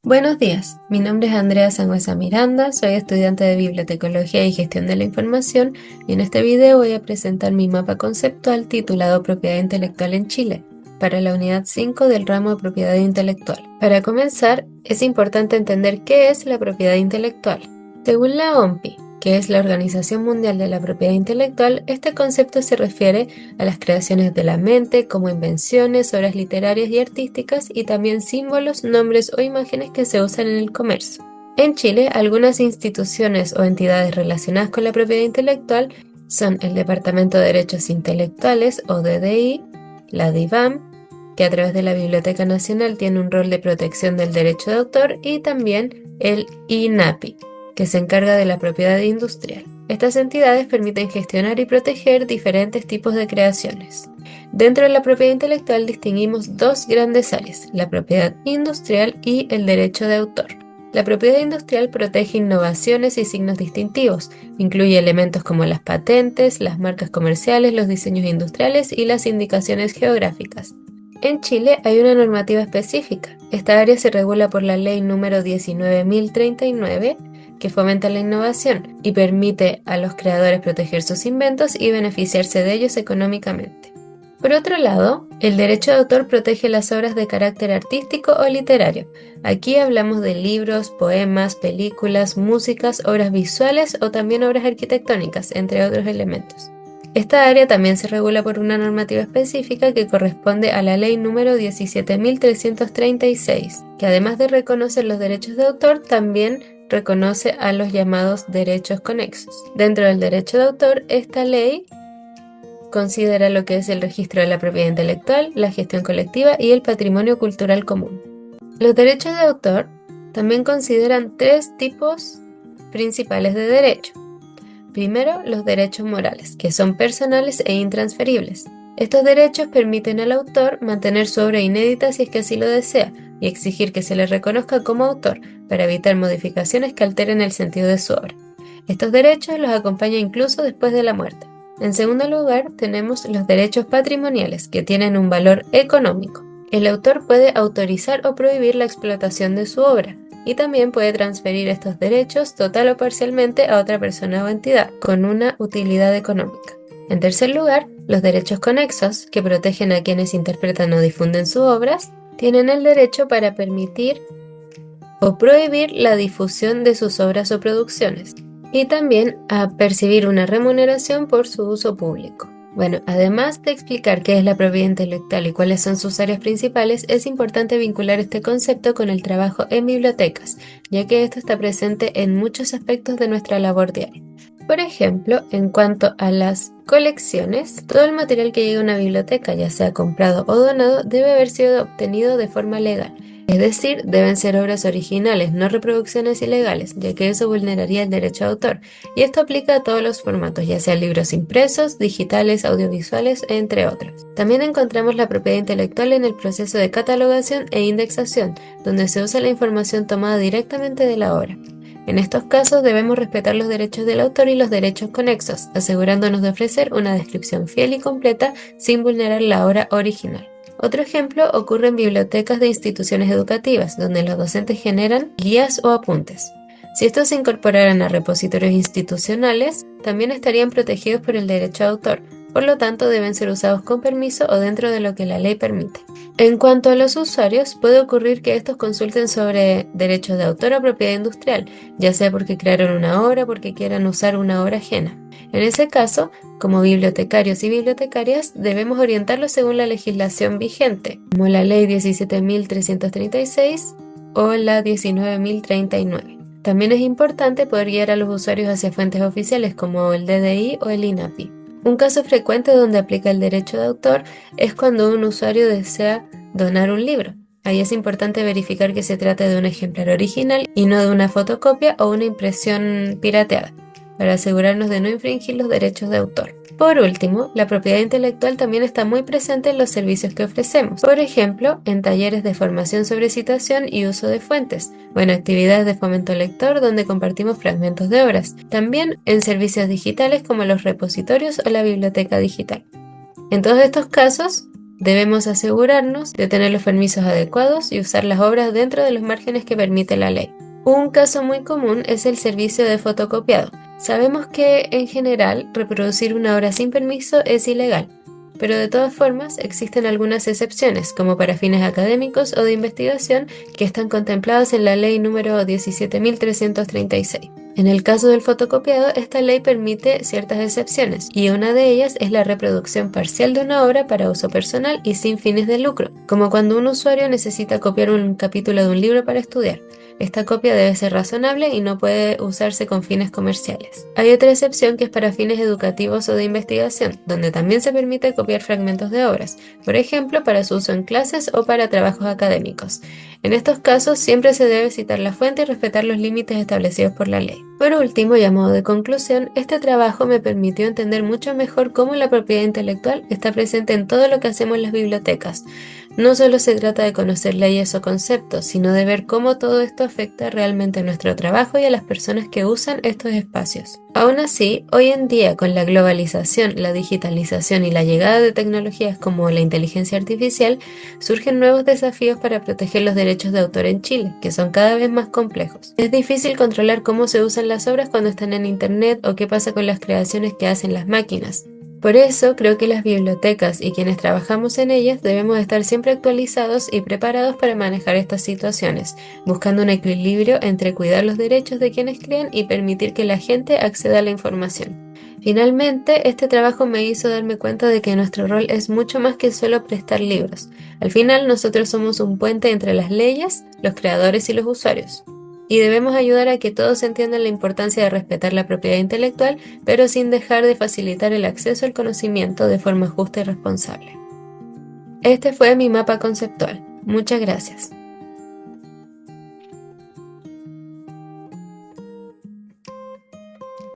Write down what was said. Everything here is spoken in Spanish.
Buenos días, mi nombre es Andrea Sangüesa Miranda, soy estudiante de Bibliotecología y Gestión de la Información y en este video voy a presentar mi mapa conceptual titulado Propiedad Intelectual en Chile, para la unidad 5 del ramo de Propiedad Intelectual. Para comenzar, es importante entender qué es la propiedad intelectual. Según la OMPI, que es la Organización Mundial de la Propiedad Intelectual, este concepto se refiere a las creaciones de la mente como invenciones, obras literarias y artísticas y también símbolos, nombres o imágenes que se usan en el comercio. En Chile, algunas instituciones o entidades relacionadas con la propiedad intelectual son el Departamento de Derechos Intelectuales o DDI, la DIVAM, que a través de la Biblioteca Nacional tiene un rol de protección del derecho de autor, y también el INAPI, que se encarga de la propiedad industrial. Estas entidades permiten gestionar y proteger diferentes tipos de creaciones. Dentro de la propiedad intelectual distinguimos dos grandes áreas, la propiedad industrial y el derecho de autor. La propiedad industrial protege innovaciones y signos distintivos, incluye elementos como las patentes, las marcas comerciales, los diseños industriales y las indicaciones geográficas. En Chile hay una normativa específica. Esta área se regula por la ley número 19.039, que fomenta la innovación y permite a los creadores proteger sus inventos y beneficiarse de ellos económicamente. Por otro lado, el derecho de autor protege las obras de carácter artístico o literario. Aquí hablamos de libros, poemas, películas, músicas, obras visuales o también obras arquitectónicas, entre otros elementos. Esta área también se regula por una normativa específica que corresponde a la ley número 17.336, que además de reconocer los derechos de autor, también reconoce a los llamados derechos conexos. Dentro del derecho de autor, esta ley considera lo que es el registro de la propiedad intelectual, la gestión colectiva y el patrimonio cultural común. Los derechos de autor también consideran tres tipos principales de derecho. Primero, los derechos morales, que son personales e intransferibles. Estos derechos permiten al autor mantener su obra inédita si es que así lo desea y exigir que se le reconozca como autor para evitar modificaciones que alteren el sentido de su obra. Estos derechos los acompañan incluso después de la muerte. En segundo lugar, tenemos los derechos patrimoniales, que tienen un valor económico. El autor puede autorizar o prohibir la explotación de su obra, y también puede transferir estos derechos total o parcialmente a otra persona o entidad, con una utilidad económica. En tercer lugar, los derechos conexos, que protegen a quienes interpretan o difunden sus obras, tienen el derecho para permitir o prohibir la difusión de sus obras o producciones, y también a percibir una remuneración por su uso público. Bueno, además de explicar qué es la propiedad intelectual y cuáles son sus áreas principales, es importante vincular este concepto con el trabajo en bibliotecas, ya que esto está presente en muchos aspectos de nuestra labor diaria. Por ejemplo, en cuanto a las colecciones, todo el material que llega a una biblioteca, ya sea comprado o donado, debe haber sido obtenido de forma legal. Es decir, deben ser obras originales, no reproducciones ilegales, ya que eso vulneraría el derecho de autor. Y esto aplica a todos los formatos, ya sean libros impresos, digitales, audiovisuales, entre otros. También encontramos la propiedad intelectual en el proceso de catalogación e indexación, donde se usa la información tomada directamente de la obra. En estos casos debemos respetar los derechos del autor y los derechos conexos, asegurándonos de ofrecer una descripción fiel y completa sin vulnerar la obra original. Otro ejemplo ocurre en bibliotecas de instituciones educativas, donde los docentes generan guías o apuntes. Si estos se incorporaran a repositorios institucionales, también estarían protegidos por el derecho de autor, por lo tanto deben ser usados con permiso o dentro de lo que la ley permite. En cuanto a los usuarios, puede ocurrir que estos consulten sobre derechos de autor o propiedad industrial, ya sea porque crearon una obra o porque quieran usar una obra ajena. En ese caso, como bibliotecarios y bibliotecarias, debemos orientarlos según la legislación vigente, como la Ley 17.336 o la 19.039. También es importante poder guiar a los usuarios hacia fuentes oficiales como el DDI o el INAPI. Un caso frecuente donde aplica el derecho de autor es cuando un usuario desea donar un libro. Ahí es importante verificar que se trate de un ejemplar original y no de una fotocopia o una impresión pirateada, para asegurarnos de no infringir los derechos de autor. Por último, la propiedad intelectual también está muy presente en los servicios que ofrecemos. Por ejemplo, en talleres de formación sobre citación y uso de fuentes, o en actividades de fomento lector donde compartimos fragmentos de obras. También en servicios digitales como los repositorios o la biblioteca digital. En todos estos casos, Debemos asegurarnos de tener los permisos adecuados y usar las obras dentro de los márgenes que permite la ley. Un caso muy común es el servicio de fotocopiado. Sabemos que, en general, reproducir una obra sin permiso es ilegal, pero de todas formas existen algunas excepciones, como para fines académicos o de investigación, que están contempladas en la ley número 17.336. En el caso del fotocopiado, esta ley permite ciertas excepciones, y una de ellas es la reproducción parcial de una obra para uso personal y sin fines de lucro, como cuando un usuario necesita copiar un capítulo de un libro para estudiar. Esta copia debe ser razonable y no puede usarse con fines comerciales. Hay otra excepción que es para fines educativos o de investigación, donde también se permite copiar fragmentos de obras, por ejemplo, para su uso en clases o para trabajos académicos. En estos casos siempre se debe citar la fuente y respetar los límites establecidos por la ley. Por último, y a modo de conclusión, este trabajo me permitió entender mucho mejor cómo la propiedad intelectual está presente en todo lo que hacemos en las bibliotecas. No solo se trata de conocer leyes o conceptos, sino de ver cómo todo esto afecta realmente a nuestro trabajo y a las personas que usan estos espacios. Aún así, hoy en día, con la globalización, la digitalización y la llegada de tecnologías como la inteligencia artificial, surgen nuevos desafíos para proteger los derechos de autor en Chile, que son cada vez más complejos. Es difícil controlar cómo se usan las obras cuando están en Internet o qué pasa con las creaciones que hacen las máquinas. Por eso creo que las bibliotecas y quienes trabajamos en ellas debemos estar siempre actualizados y preparados para manejar estas situaciones, buscando un equilibrio entre cuidar los derechos de quienes crean y permitir que la gente acceda a la información. Finalmente, este trabajo me hizo darme cuenta de que nuestro rol es mucho más que solo prestar libros. Al final, nosotros somos un puente entre las leyes, los creadores y los usuarios. Y debemos ayudar a que todos entiendan la importancia de respetar la propiedad intelectual, pero sin dejar de facilitar el acceso al conocimiento de forma justa y responsable. Este fue mi mapa conceptual. Muchas gracias.